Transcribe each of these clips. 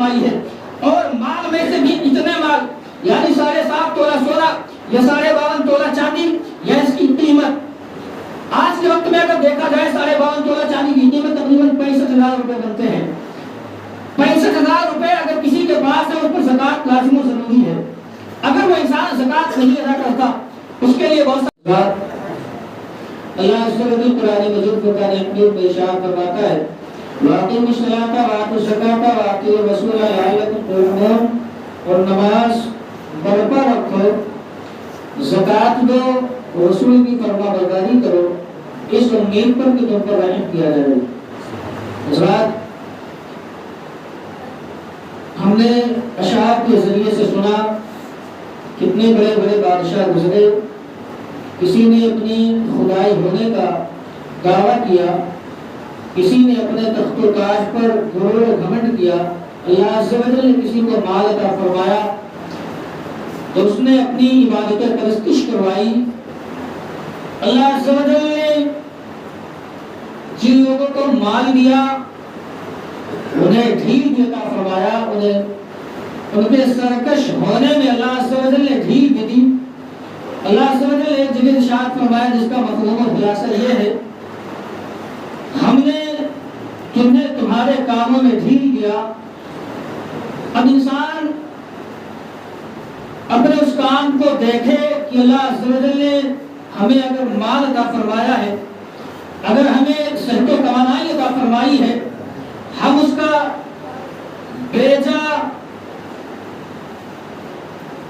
فرمائی ہے، اور مال میں سے بھی اتنے مال یعنی 7.5 تولہ سونا یا 52.5 تولہ چاندی یا اس کی قیمت آج کے وقت میں اگر دیکھا جائے 52.5 تولہ چاندی کی قیمت تقریباً 65,000 روپے بنتے ہیں۔ 65,000 روپے اگر کسی کے پاس ہے اس پر زکوٰۃ لازم و ضروری ہے۔ اگر وہ انسان زکوٰۃ نہیں ادا کرتا اس کے لیے بہت سا اللہ قرآن مجید فرقان حمید میں ارشاد فرماتا ہے وَأَقِیمُوا الصَّلَاةَ وَآتُوا الزَّکَاةَ وَأَطِیعُوا الرَّسُولَ لَعَلَّکُمْ تُرْحَمُونَ، اور نماز برپا رکھو، زکوٰۃ دو، رسول کی فرما برداری کرو، اس امید پر کہ تم پر رحم کیا جائے۔ حضرات، ہم نے اشعار کے ذریعے سے سنا کتنے بڑے بڑے بادشاہ گزرے، کسی نے اپنی خدائی ہونے کا دعویٰ کیا، کسی نے اپنے تخت و تاج پر غرور و گھمنڈ کیا، اللہ عز و جل نے کسی کو مال عطا فرمایا تو اس نے اپنی عبادت پرستش کروائی۔ اللہ عز و جل نے جن لوگوں کو مال دیا انہیں ڈھیل بھی عطا فرمایا، انہیں ان کے سرکش ہونے میں اللہ عز و جل نے ڈھیل بھی دی۔ اللہ عز و جل نے ایک جگہ ارشاد فرمایا جس کا مفہوم و خلاصہ یہ ہے ہم نے تمہیں تمہارے کاموں میں ڈھیل دیا۔ اب انسان اپنے اس کام کو دیکھے کہ اللہ عز و جل نے ہمیں اگر مال عطا فرمایا ہے، اگر ہمیں صحت و توانائی عطا فرمائی ہے، ہم اس کا بیجا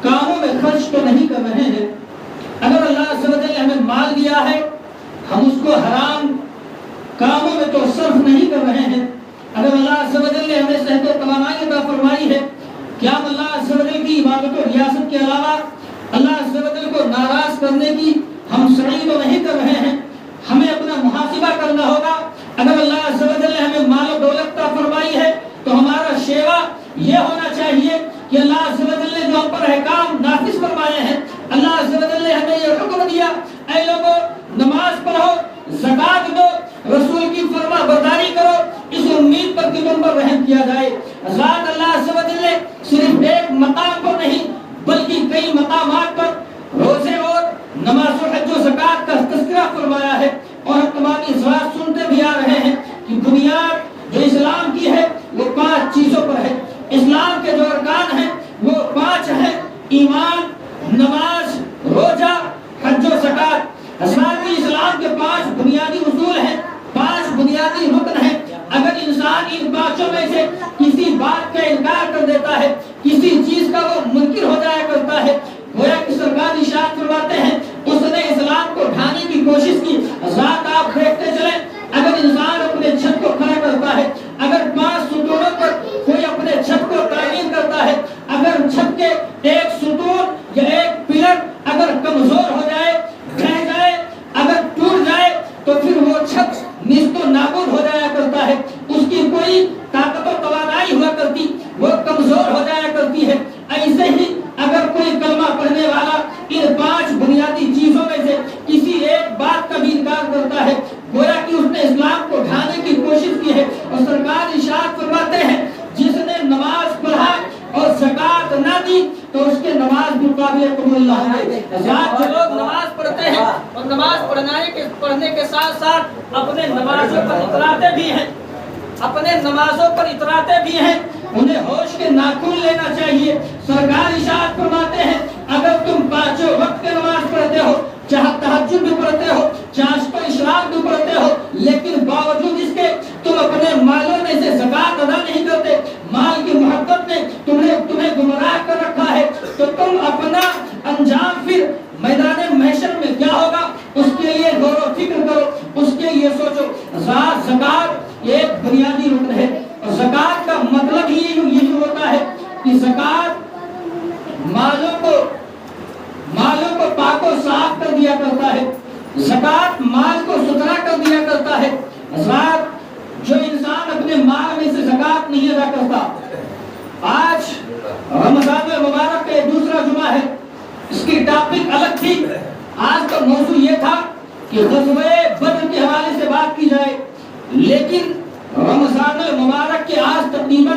کاموں میں خرچ تو نہیں کر رہے ہیں۔ اگر اللہ عز و جل نے ہمیں مال دیا ہے ہم اس کو حرام کاموں میں تو صرف نہیں کر رہے ہیں۔ اگر اللہ عز و جل نے ہمیں صحت و توانائی عطا فرمائی ہے، کیا ہم اللہ عز و جل کی عبادت و ریاست کے علاوہ اللہ عز و جل کو ناراض کرنے کی ہم سعی تو نہیں کر رہے ہیں؟ ہمیں اپنا محاسبہ کرنا ہوگا۔ اگر اللہ عز و جل نے ہمیں مال و دولت عطا فرمائی ہے تو ہمارا شیوا یہ ہونا چاہیے کہ اللہ عز و جل نے جو ہم پر احکام نافذ فرمائے ہیں، اللہ عز و جل نے ہمیں یہ حکم دیا اے لوگو نماز پڑھو، زکوٰۃ دو، رسول کی فرما برداری کرو، اس امید پر کہ تم پر رحم کیا جائے۔ ذات اللہ عز و جل نے صرف ایک مقام پر نہیں بلکہ کئی مقامات پر روزے اور نماز و حج و زکوٰۃ کا تذکرہ فرمایا ہے، اور ہم تمام ازواج سنتے بھی آ رہے ہیں کہ بنیاد جو اسلام کی ہے وہ 5 چیزوں پر ہے۔ اسلام کے جو ارکان ہیں وہ 5 ہیں: ایمان، نماز، روزہ، حج و زکوٰۃ۔ اسلامی اسلام کے 5 بنیادی اصول ہیں، 5 بنیادی رکن ہیں۔ اگر انسان ان 5 میں سے کسی بات کا انکار کر دیتا ہے، کسی چیز کا وہ منکر ہو جایا کرتا ہے، گویا کہ سرکار ارشاد فرماتے ہیں اس نے اسلام کو ڈھانے کی کوشش کی۔ ذات آپ دیکھتے چلیں، اگر انسان اپنے چھت کو کھڑا کرتا ہے، اگر 5 ستونوں پر کوئی اپنے چھت کو تعمیر کرتا ہے، اگر چھت کے ایک ستون یا ایک پلر اگر کمزور ہو جائے، ڈھہ جائے، اگر ٹوٹ جائے تو پھر وہ چھت نیست و نابود ہو جایا کرتا ہے، اس کی کوئی طاقت و توانائی ہوا کرتی، وہ کمزور ہو جایا کرتی ہے۔ ایسے ہی اگر کوئی کلمہ پڑھنے والا ان 5 بنیادی چیزوں میں سے کسی ایک بات کا بھی انکار کرتا ہے، گویا کہ اس نے اسلام کو ڈھانے کی کوشش کی ہے۔ اور سرکار ارشاد فرماتے ہیں جس نے نماز پڑھا اور زکوٰۃ نہ دی تو اس کے نماز بالقابل قبول اللہ ہے۔ جو لوگ نماز پڑھتے ہیں اور نماز پڑھنے کے ساتھ ساتھ اپنے نمازوں پر اتراتے بھی ہیں، انہیں ہوش کے ناخن لینا چاہیے۔ سرکار ارشاد فرماتے ہیں اگر تم 5 وقت کی نماز پڑھتے ہو، چاہے تہجد بھی پڑھتے ہو، چاشت و اشراق بھی پڑھتے ہو، لیکن باوجود اس کے تم اپنے مالوں میں سے زکوٰۃ ادا نہیں کرتے، مال کی محبت نے تمہیں گمراہ کر رکھا ہے، تو تم اپنا انجام پھر میدان محشر میں کیا ہوگا اس کے لیے غور و فکر کرو، اس کے لیے سوچو۔ زکوٰۃ ایک بنیادی رکن ہے، اور زکوٰۃ کا مطلب ہی یہی ہوتا ہے کہ زکوٰۃ مالوں کو پاک و صاف کر دیا کرتا ہے، زکوٰۃ مال کو ستھرا کر دیا کرتا ہے۔ حضرات، جو انسان اپنے مال میں سے زکوٰۃ نہیں ادا کرتا، آج رمضان المبارک کا دوسرا جمعہ ہے، اس کی ٹاپک الگ تھی، آج کا موضوع یہ تھا کہ غزوہ بدر کے حوالے سے بات کی جائے، لیکن رمضان المبارک کے آج تقریباً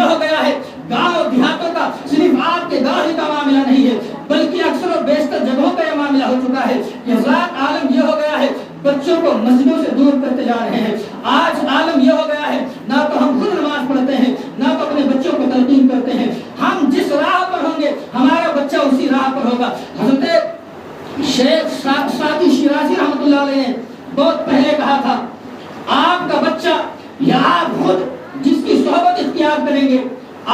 یہ ہو گیا ہے گاؤں دیہاتوں کا صرف آپ کے گاؤں ہی کا معاملہ نہیں ہے بلکہ اکثر و بیشتر جگہوں کا یہ معاملہ ہو چکا ہے کہ حضرات عالم یہ ہو گیا ہے بچوں کو مسجدوں سے دور کرتے جا رہے ہیں. آج عالم یہ ہو گیا ہے نہ تو ہم خود نماز پڑھتے ہیں نہ تو اپنے بچوں کو تلقین کرتے ہیں. ہم جس راہ پر ہوں گے ہمارا بچہ اسی راہ پر ہوگا. حضرت شیخ سعدی شیرازی رحمۃ اللہ علیہ نے بہت پہلے کہا تھا آپ کا بچہ یا آپ خود جس کی صحبت اختیار کریں گے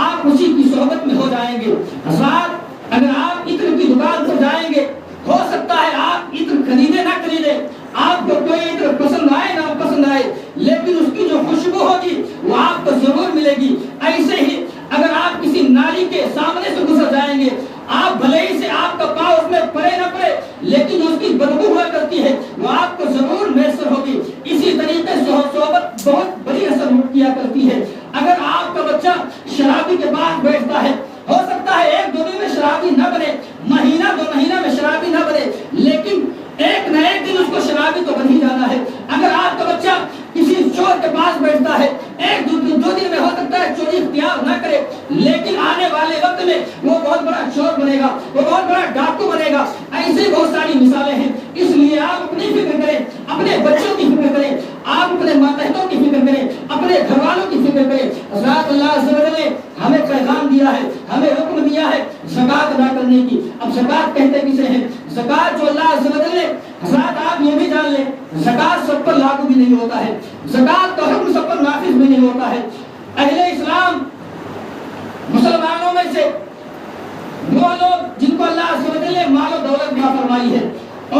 آپ اسی کی صحبت میں ہو جائیں گے. حضرات اگر آپ عطر کی دکان پر جائیں گے ہو سکتا ہے آپ عطر خریدے نہ خریدے آپ کو کوئی عطر پسند آئے نہ پسند آئے لیکن اس کی جو خوشبو ہوگی وہ آپ کو ضرور ملے گی. ایسے ہی اگر آپ کسی نالی کے سامنے سے گزر جائیں گے آپ بھلے ہی سے آپ کا پاؤں اس میں پڑے نہ پڑے لیکن اس کی بدبو ہوا کرتی ہے وہ آپ کو ضرور میسر ہوگی. اسی طریقے سے صحبت بہت بڑی اثر کیا کرتی ہے. اگر آپ کا بچہ شرابی کے پاس بیٹھتا ہے ہو سکتا ہے ایک دو دن میں شرابی نہ بنے مہینہ دو مہینہ میں شرابی نہ بنے لیکن ایک نہ ایک دن اس کو شرابی تو بن ہی جانا ہے. اگر آپ کا بچہ کسی چور کے پاس بیٹھتا ہے ایک دو دن میں ہو سکتا ہے چوری اختیار نہ کرے لیکن آنے والے وقت میں وہ بہت بڑا چور بنے گا وہ بہت بڑا ڈاکو بنے گا. ایسے بہت ساری مثالیں ہیں. اس لیے آپ اپنی فکر کریں اپنے بچوں کی فکر کریں آپ اپنے ماتحتوں کی فکر کریں اپنے گھر والوں کی فکر کریں. حضرات اللہ عز و جل نے ہمیں پیغام دیا ہے ہمیں حکم دیا ہے زکات ادا کرنے کی. اب زکات کہتے کسے ہیں زکات جو اللہ عز و جل نے حضرات آپ یہ بھی جان لیں زکات سب پر لاگو بھی نہیں ہوتا ہے زکات کا حکم سب پر نافذ بھی نہیں ہوتا ہے. اہل اسلام مسلمانوں میں سے وہ لوگ جن کو اللہ عز و جل نے مال و دولت عطا فرمائی ہے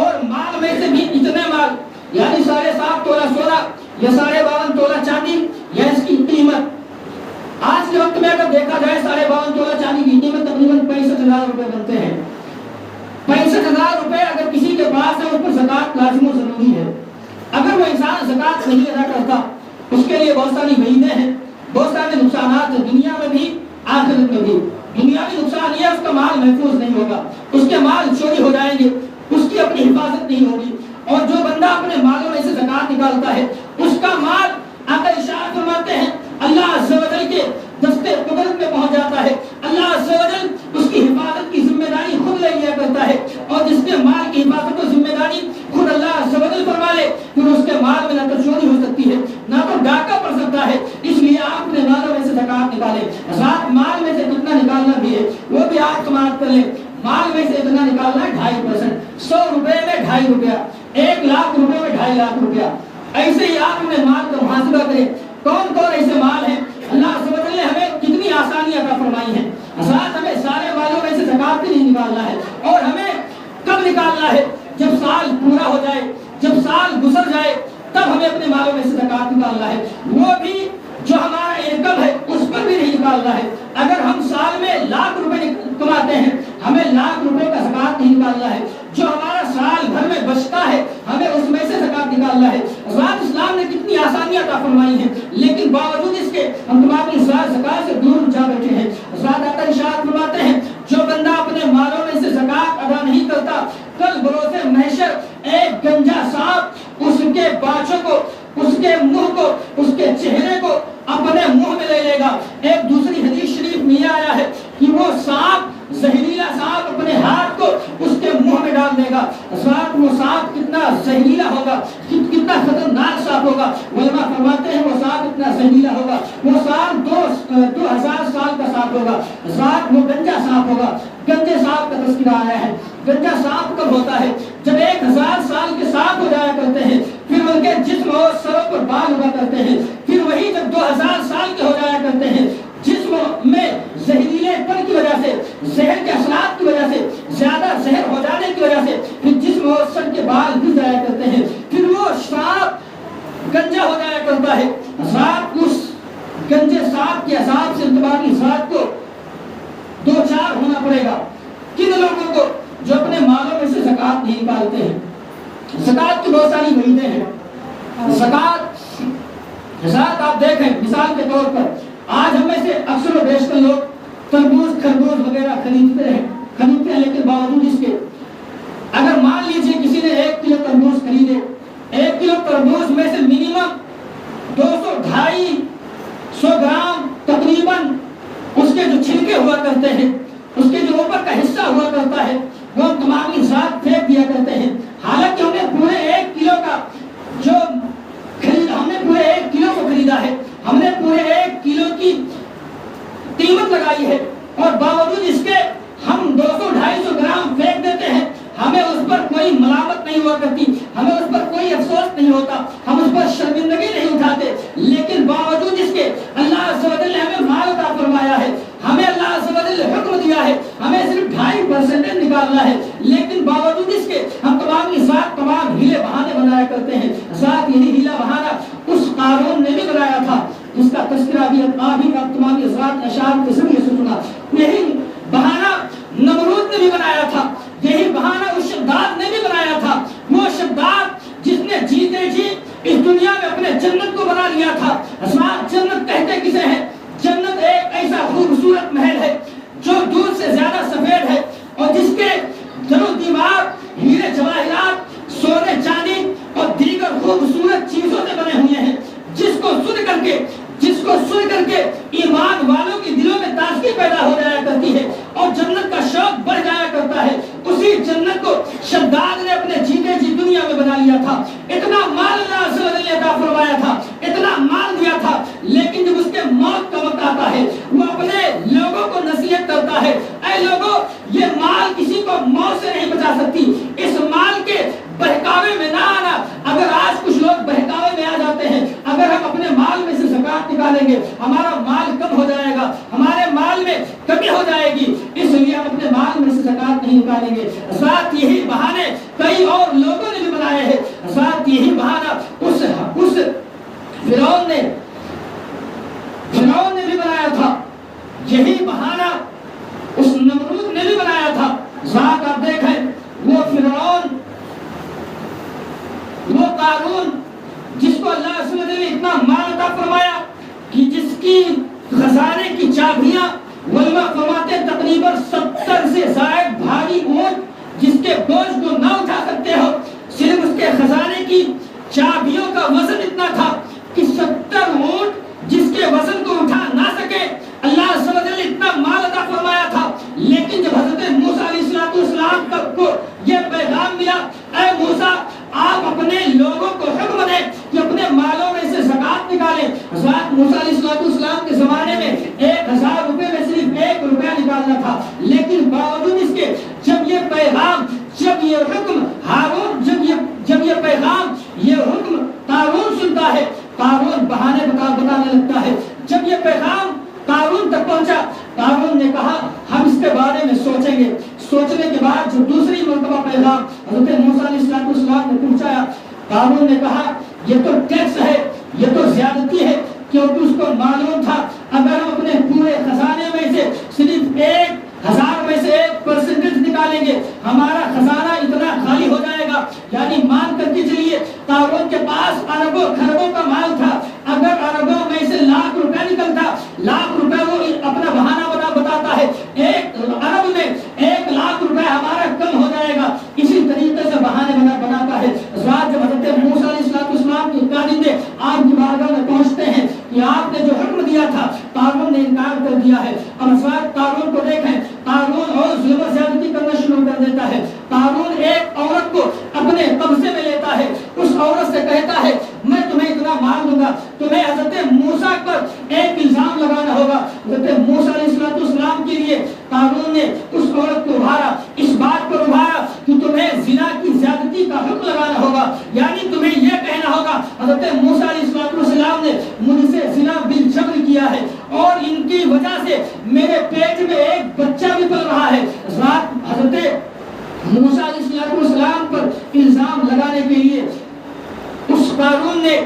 اور مال میں سے بھی اتنے مال یعنی 7.5 تولہ سونا یا 52.5 تولہ چاندی یا اس کی قیمت آج کے وقت میں اگر دیکھا جائے 52.5 تولہ چاندی کی قیمت تقریباً 65,000 روپے بنتے ہیں. 65,000 روپے اگر کسی کے پاس ہے اس پر زکات لازم و ضروری ہے. اگر وہ انسان زکات نہیں ادا کرتا اس کے لیے بہت ساری وعیدیں ہیں بہت سارے نقصانات ہیں دنیا میں بھی آخرت میں بھی. دنیاوی نقصان یہ اس کا مال محفوظ نہیں ہوگا اس کے مال چوری ہو جائیں گے اس کی اپنی حفاظت نہیں ہوگی. اور جو بندہ اپنے مالوں میں سے زکات نکالتا ہے اس کا مال آقا ارشاد فرماتے ہیں اللہ عز و جل کے دستے قدرت میں پہنچ جاتا ہے. اللہ عز و جل اس کی حفاظت کی ذمہ داری خود لے لیا کرتا ہے اور جس کے مال کی حفاظت و ذمہ داری خود اللہ عز و جل فرما لے پھر اس کے مال میں نہ تو چوری ہو سکتی ہے نہ تو ڈاکہ پڑ سکتا ہے. اس لیے آپ اپنے مالوں میں سے زکات نکالیں. ذات مال میں سے کتنا نکالنا بھی ہے وہ بھی آپ سماعت کر لیں. مال میں سے اتنا نکالنا ہے 2.5%. 100 روپے میں 2.5 روپیہ 1 لاکھ روپے میں 2.5 لاکھ روپیہ. ایسے ہی آپ اپنے مال کا محاسبہ کریں کون کون ایسے مال ہیں اللہ عز و جل نے ہمیں کتنی آسانیاں عطا فرمائی ہیں. حضرات ہمیں سارے مالوں میں سے زکات بھی نہیں نکالنا ہے اور ہمیں کب نکالنا ہے جب سال پورا ہو جائے جب سال گزر جائے تب ہمیں اپنے مالوں میں سے زکات نکالنا ہے. وہ بھی جو ہمارا انکم ہے اس پر بھی نہیں نکالنا ہے. اگر ہم سال میں لاکھ روپے کماتے ہیں ہمیں لاکھ روپے کا زکات نہیں نکالنا ہے. جو ہمارا سال بھر میں بچتا ہے ہمیں اس میں سے زکات نکالنا ہے. حضرات اسلام نے کتنی آسانیاں عطا فرمائی ہیں لیکن باوجود اس کے ہم تمام زکات سے دور جا بیٹھے ہیں. حضرات آقا ارشاد فرماتے ہیں جو بندہ اپنے مالوں میں سے زکات ادا نہیں کرتا کل بروز محشر ایک گنجا سانپ اس کے باچوں کو اس کے منہ کو اس کے چہرے کو اپنے منہ میں لے لے گا. ایک دوسری حدیث شریف میں یہ آیا ہے کہ وہ سانپ زہریلا سانپ اپنے ہاتھ کو اس کے منہ میں ڈال دے گا. وہ سانپ کتنا زہریلا ہوگا کتنا خطرناک سانپ ہوگا. علماء فرماتے ہیں وہ سانپ اتنا زہریلا ہوگا وہ سانپ 2000 سال کا سانپ ہوگا. وہ گنجا سانپ ہوگا. گنجے سانپ کا تذکرہ آیا ہے. گنجا سانپ کب ہوتا ہے جب 1000 سال کے سانپ ہو جایا کرتے ہیں پھر ان کے جسم اور سروں پر بال ہوا کرتے ہیں. پھر وہی جب 2000 سال کے ہو جایا کرتے ہیں جسم میں زہریلے پن کی وجہ سے زہر کے اثرات کی وجہ سے زیادہ زہر ہو جانے کی وجہ سے پھر جسم اور سر کے بال گر جایا کرتے ہیں. پھر وہ سانپ گنجا ہو جایا کرتا ہے. سانپ اس گنجے سانپ کے عذاب سے انتباہی ذات کو دو چار ہونا پڑے گا. کن لوگوں کو جو اپنے مالوں میں سے زکات نہیں نکالتے ہیں. زکات کی بہت ساری وعیدیں ہیں. زکات آپ دیکھیں مثال کے طور پر آج ہم میں سے اکثر و بیشتر لوگ تربوز خربوز وغیرہ خریدتے ہیں لیکن باوجود اس کے اگر مان لیجئے کسی نے 1 کلو تربوز خریدے 1 کلو تربوز میں سے منیمم 200-250 گرام تقریباً بنائی ہے اور باوجود اس کے ہم 200-250 گرام پھینک دیتے ہیں، ہمیں اس پر کوئی ملامت نہیں ہوا کرتی، ہمیں اس پر کوئی افسوس نہیں ہوتا، ہم اس پر شرمندگی نہیں اٹھاتے، لیکن باوجود اس کے اللہ عز و جل نے ہمیں مال عطا فرمایا ہے، ہمیں اللہ عز و جل نے حکم دیا ہے، ہمیں صرف 2.5% نکالنا ہے، لیکن باوجود اس کے ہم تمام ہیلے بہانے بنایا کرتے ہیں۔ ساتھ یہی ہیلا بہانہ اس قارون نے بھی بنایا تھا جس کا تذکرہ بھی آپ تمام اشعار کے ذریعے سے سنا۔ یہی بہانہ نمرود نے بھی بنایا تھا، یہی بہانہ اس شداد نے بھی بنایا تھا، وہ شداد جس نے جیتے جی اس دنیا میں اپنے جنت کو بنا لیا تھا۔ جنت کہتے کسے ہیں؟ جنت ایک ایسا خوبصورت محل ہے جو دور سے زیادہ سفید ہے اور جس کے در و دیوار ہیرے جواہرات، سونے چاندی اور دیگر خوبصورت چیزوں سے بنے ہوئے ہیں، جس کو سن کر کے ایمان والوں کے دلوں میں تازگی پیدا ہو جایا کرتی ہے اور جنت کا شوق بڑھ جایا کرتا ہے۔ اسی جنت کو شداد نے اپنے جیتے جی دنیا میں بنا لیا تھا، اتنا مال اللہ عز و جل نے عطا فرمایا تھا، اتنا مال دیا تھا، لیکن جب اس کے موت کا وقت آتا ہے وہ اپنے لوگوں کو نصیحت کرتا ہے، اے لوگوں، یہ مال کسی کو موت سے نہیں بچا سکتی، اس مال کے بہکاوے میں نہ آنا۔ اگر آج کچھ لوگ بہکاوے میں آ جاتے ہیں، اگر ہم اپنے مال میں سے زکات نکالیں گے ہمارا مال کم ہو جائے گا، ہمارے مال میں کمی ہو جائے گی، اس لیے ہم اپنے مال میں سے زکات نہیں نکالیں گے۔ ساتھ یہی بہانے کئی اور لوگوں نے بھی بنائے ہیں، ساتھ یہی بہانہ اس فرعون نے بھی بنایا تھا، یہی بہانہ اس نمرود نے بھی بنایا تھا۔ ذات آپ دیکھیں، وہ فرعون، وہ قارون جس کو اللہ عز و جل نے اتنا مال عطا فرمایا کہ جس کی خزانے کی چابیاں علماء فرماتے ہیں تقریباً 70 سے زائد بھاری اونٹ جس کے بوجھ کو نہ اٹھا سکتے ہو، صرف اس کے خزانے کی چابیوں کا وزن اتنا تھا کہ 70 اونٹ جس کے وزن کو اٹھا نہ سکے۔ اللہ عز و جل نے اتنا مال عطا فرمایا تھا، لیکن جب حضرت موسیٰ علیہ السلام کو یہ پیغام ملا، اے موسیٰ آپ اپنے لوگوں کو حکم دیں کہ اپنے مالوں میں سے زکات نکالیں۔ حضرت موسیٰ علیہ السلام کے زمانے میں 1000 روپے میں صرف 1 روپیہ نکالنا تھا، لیکن باوجود اس کے جب یہ پیغام، جب یہ حکم ہارون، جب یہ پیغام، یہ حکم قارون سنتا ہے، قارون بہانے بتانے لگتا ہے۔ جب یہ پیغام قارون تک پہنچا، قارون نے کہا ہم اس کے بارے میں سوچیں گے۔ سوچنے کے بعد جو دوسری مرتبہ پیغام حضرت موسیٰ علیہ السلام نے پہنچایا، قارون نے کہا یہ تو ٹیکس ہے، یہ تو زیادتی ہے، کیونکہ اس کو معلوم تھا اگر ہم اپنے پورے خزانے میں سے صرف 1000 میں سے 1% نکالیں گے ہمارا خزانہ اتنا خالی ہو جائے گا۔ یعنی مان کر کے چلیے قارون کے پاس اربوں خربوں کا مال تھا، اگر اربوں میں سے لاکھ روپے نکلتا، لاکھ روپے وہ اپنا بہانہ بتاتا ہے، 1 ارب میں 1 لاکھ روپے ہمارا کم ہو جائے گا، اسی طریقے سے بہانے بناتا ہے۔ جب حضرت موسیٰ علیہ السلام کے کارندے آپ کی بارگاہ میں پہنچتے ہیں کہ آپ نے جو حکم دیا تھا قارون نے انکار کر دیا ہے، اور قارون کو دیکھیں، قارون اور ظلم و زیادتی کرنا شروع کر دیتا ہے۔ قارون ایک عورت کو اپنے قبضے میں لیتا ہے، اس عورت سے کہتا ہے میں تمہیں اتنا مال دوں گا، تمہیں حضرت موسیٰ پر ایک الزام لگانا ہوگا۔ حضرت موسیٰ علیہ السلام کے لیے قارون نے اس عورت کو ابھارا، اس بات پر ابھارا کہ تمہیں زنا کی زیادتی کا حکم لگانا ہوگا، یعنی تمہیں یہ کہنا ہوگا حضرت موسیٰ علیہ السلام نے مجھ سے زنا بالجبر کیا ہے اور ان کی وجہ سے میرے پیٹ میں ایک بچہ بھی پل رہا ہے۔ حضرت موسیٰ علیہ السلام پر الزام لگانے کے لیے اس قارون نے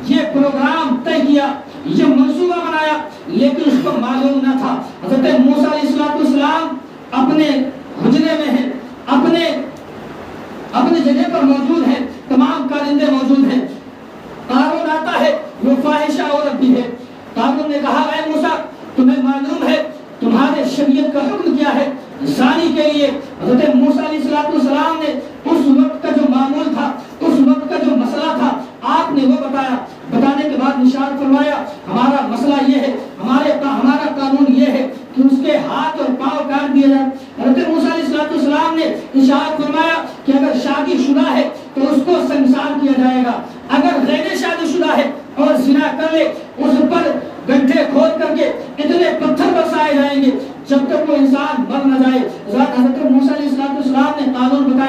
یہ پروگرام طے کیا، یہ منصوبہ بنایا، لیکن اس کو معلوم نہ تھا حضرت موسیٰ علیہ السلام اپنے حجرے میں ہیں، اپنے جگہ پر موجود ہیں، تمام کارندے موجود ہیں۔ قارون آتا ہے، وہ فاحشہ عورت بھی ہے۔ قارون نے کہا اے موسیٰ تمہیں معلوم ہے تمہارے شریعت کا حکم کیا ہے زانی کے لیے؟ حضرت موسیٰ علیہ السلام نے اس وقت کا جو معمول تھا، اس وقت کا جو مسئلہ تھا، آپ نے وہ بتایا۔ بتانے کے بعد ارشاد فرمایا ہمارا مسئلہ یہ ہے، ہمارا قانون یہ ہے کہ اس کے ہاتھ اور پاؤں کاٹ دیے جائیں۔ حضرت موسیٰ علیہ السلام نے ارشاد فرمایا کہ اگر شادی شدہ ہے تو اس کو سنسار کیا جائے گا، اگر غیر شادی شدہ ہے اور زنا کر لے اس پر گڈھے کھود کر کے اتنے پتھر برسائے بتائے جائیں گے جب تک وہ انسان مر نہ جائے۔ حضرت موسیٰ علیہ السلام نے قانون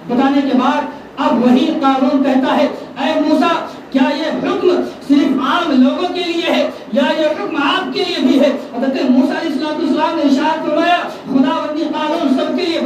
بتانے کے بعد اب وہی قانون کہتا ہے اے موسیٰ کیا یہ حکم صرف عام لوگوں کے لیے ہے یا یہ حکم آپ کے لیے بھی ہے؟ حضرت موسیٰ علیہ السلام نے ارشاد فرمایا خداوندی قانون سب کے لیے